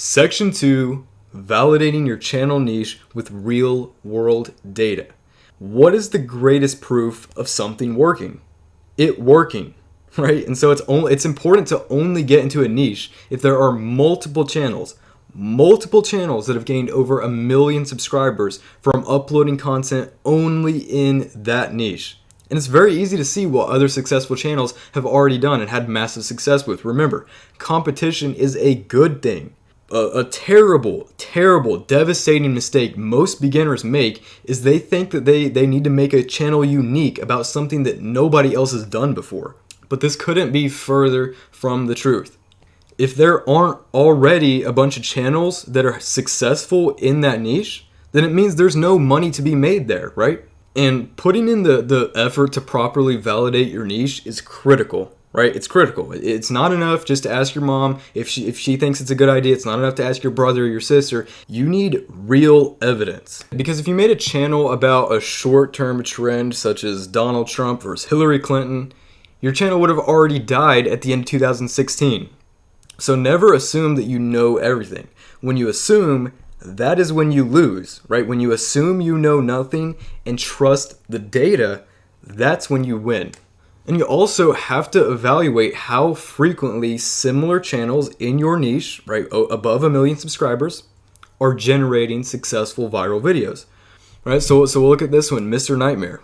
Section 2, validating your channel niche with real world data. What is the greatest proof of something working? It working, right? And so it's important to only get into a niche if there are multiple channels that have gained over 1 million subscribers from uploading content only in that niche. And it's very easy to see what other successful channels have already done and had massive success with. Remember, competition is a good thing. A terrible, devastating mistake most beginners make is they think that they need to make a channel unique about something that nobody else has done before. But this couldn't be further from the truth. If there aren't already a bunch of channels that are successful in that niche, then it means there's no money to be made there, right? And putting in the effort to properly validate your niche is critical. Right? It's critical. It's not enough just to ask your mom if she thinks it's a good idea. It's not enough to ask your brother or your sister. You need real evidence. Because if you made a channel about a short-term trend such as Donald Trump versus Hillary Clinton, your channel would have already died at the end of 2016. So never assume that you know everything. When you assume, that is when you lose, right? When you assume you know nothing and trust the data, that's when you win. And you also have to evaluate how frequently similar channels in your niche, right, above 1 million subscribers, are generating successful viral videos. Right? So we'll look at this one, Mr. Nightmare.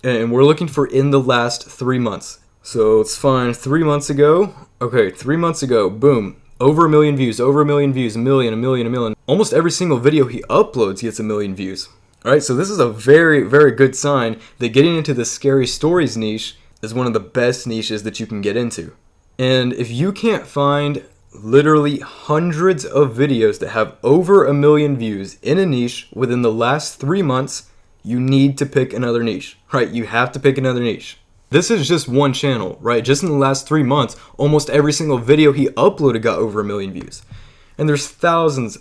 And we're looking for in the last 3 months. So let's find 3 months ago. Okay, 3 months ago, boom. Over 1 million views, over 1 million views, a million. Almost every single video he uploads gets 1 million views. All right, so this is a very, very good sign that getting into the scary stories niche is one of the best niches that you can get into. And if you can't find literally hundreds of videos that have over 1 million views in a niche within the last 3 months, you need to pick another niche, right? You have to pick another niche. This is just one channel, right? Just in the last 3 months, almost every single video he uploaded got over 1 million views. And there's thousands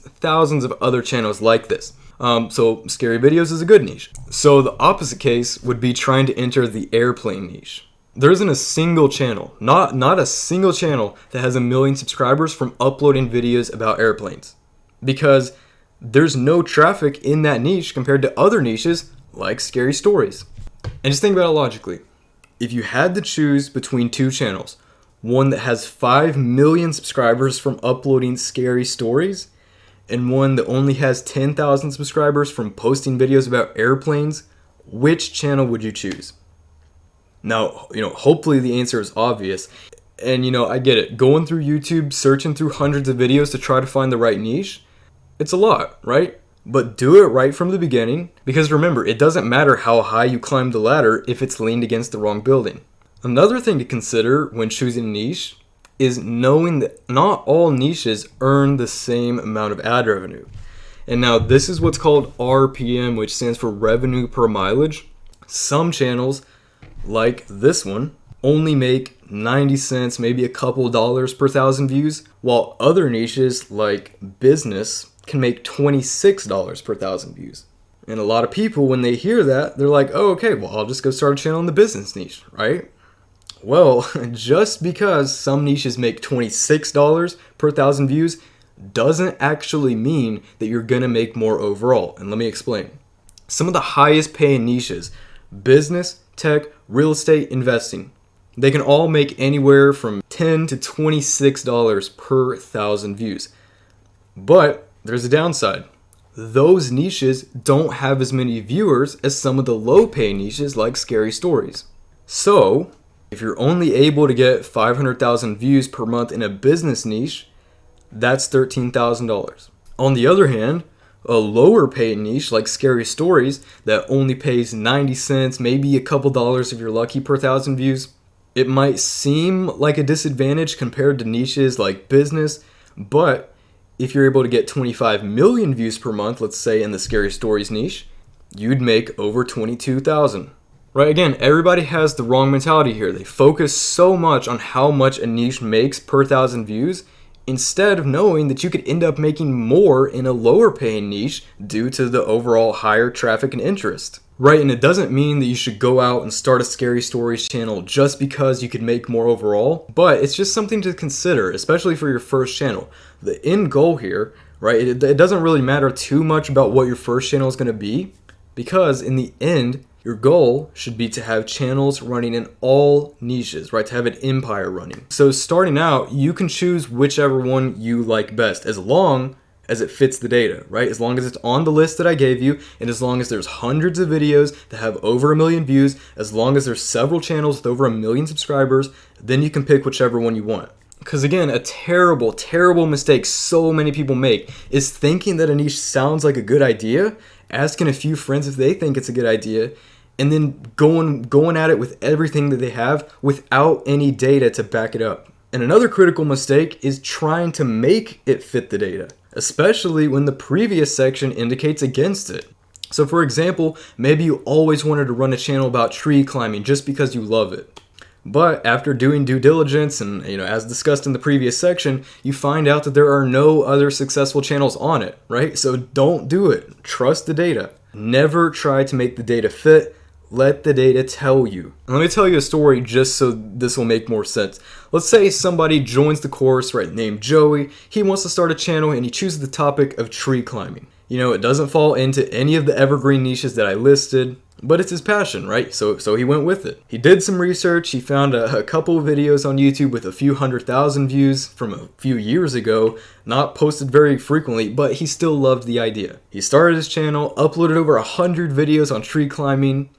of other channels like this. So scary videos is a good niche. So the opposite case would be trying to enter the airplane niche. There isn't a single channel, not a single channel that has 1 million subscribers from uploading videos about airplanes. Because there's no traffic in that niche compared to other niches like scary stories. And just think about it logically. If you had to choose between two channels, one that has 5 million subscribers from uploading scary stories, and one that only has 10,000 subscribers from posting videos about airplanes, which channel would you choose? Now, hopefully the answer is obvious. And, I get it. Going through YouTube, searching through hundreds of videos to try to find the right niche, it's a lot, right? But do it right from the beginning, because remember, it doesn't matter how high you climb the ladder if it's leaned against the wrong building. Another thing to consider when choosing a niche is knowing that not all niches earn the same amount of ad revenue. And now this is what's called RPM, which stands for revenue per mileage. Some channels, like this one, only make 90 cents, maybe a couple dollars per 1,000 views, while other niches like business can make $26 per 1,000 views. And a lot of people, when they hear that, they're like, oh, okay, well, I'll just go start a channel in the business niche, right? Well, just because some niches make $26 per 1,000 views doesn't actually mean that you're gonna make more overall. And let me explain. Some of the highest paying niches, business, tech, real estate, investing, they can all make anywhere from $10 to $26 per 1,000 views. But there's a downside. Those niches don't have as many viewers as some of the low-paying niches like scary stories. So, if you're only able to get 500,000 views per month in a business niche, that's $13,000. On the other hand, a lower paying niche like scary stories that only pays 90 cents, maybe a couple dollars if you're lucky per 1,000 views, it might seem like a disadvantage compared to niches like business, but if you're able to get 25 million views per month, let's say in the scary stories niche, you'd make over 22,000. Right? Again, everybody has the wrong mentality here. They focus so much on how much a niche makes per 1,000 views instead of knowing that you could end up making more in a lower paying niche due to the overall higher traffic and interest. Right, and it doesn't mean that you should go out and start a scary stories channel just because you could make more overall, but it's just something to consider, especially for your first channel. The end goal here, right, it doesn't really matter too much about what your first channel is going to be, because in the end, your goal should be to have channels running in all niches, right, to have an empire running. So starting out, you can choose whichever one you like best, as long as it fits the data, right? As long as it's on the list that I gave you, and as long as there's hundreds of videos that have over 1 million views, as long as there's several channels with over 1 million subscribers, then you can pick whichever one you want. Because again, a terrible, terrible mistake so many people make is thinking that a niche sounds like a good idea, asking a few friends if they think it's a good idea, and then going at it with everything that they have without any data to back it up. And another critical mistake is trying to make it fit the data, especially when the previous section indicates against it. So for example, maybe you always wanted to run a channel about tree climbing just because you love it. But after doing due diligence and, as discussed in the previous section, you find out that there are no other successful channels on it, right? So don't do it. Trust the data. Never try to make the data fit. Let the data tell you. Let me tell you a story just so this will make more sense. Let's say somebody joins the course, right, named Joey. He wants to start a channel and he chooses the topic of tree climbing. It doesn't fall into any of the evergreen niches that I listed, but it's his passion, right? So he went with it. He did some research. He found a couple of videos on YouTube with a few 100,000 views from a few years ago, not posted very frequently, but he still loved the idea. He started his channel, uploaded over 100 videos on tree climbing,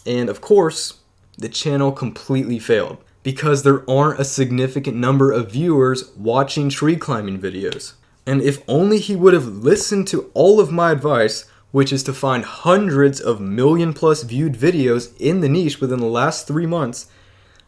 and of course, the channel completely failed because there aren't a significant number of viewers watching tree climbing videos. And if only he would have listened to all of my advice, which is to find hundreds of million-plus viewed videos in the niche within the last 3 months,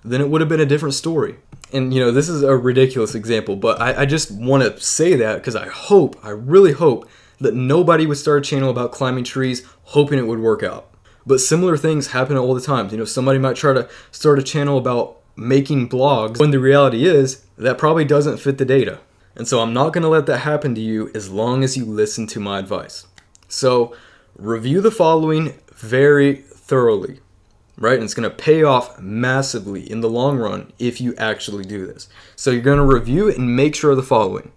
then it would have been a different story. And this is a ridiculous example, but I just want to say that because I really hope that nobody would start a channel about climbing trees hoping it would work out. But similar things happen all the time. Somebody might try to start a channel about making blogs when the reality is that probably doesn't fit the data. And so I'm not going to let that happen to you as long as you listen to my advice. So review the following very thoroughly, right? And it's going to pay off massively in the long run if you actually do this. So you're going to review and make sure of the following.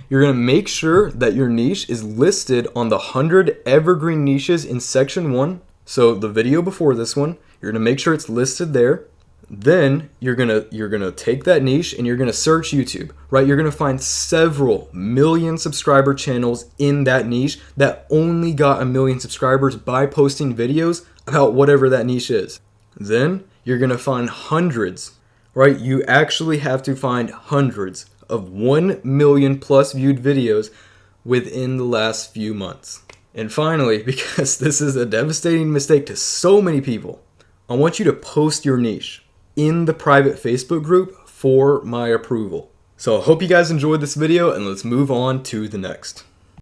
You're going to make sure that your niche is listed on the 100 evergreen niches in section 1. So the video before this one, you're going to make sure it's listed there. Then you're going to take that niche and you're going to search YouTube, right? You're going to find several million subscriber channels in that niche that only got 1 million subscribers by posting videos about whatever that niche is. Then you're going to find hundreds, right? You actually have to find hundreds of 1 million plus viewed videos within the last few months. And finally, because this is a devastating mistake to so many people, I want you to post your niche in the private Facebook group for my approval. So I hope you guys enjoyed this video, and let's move on to the next.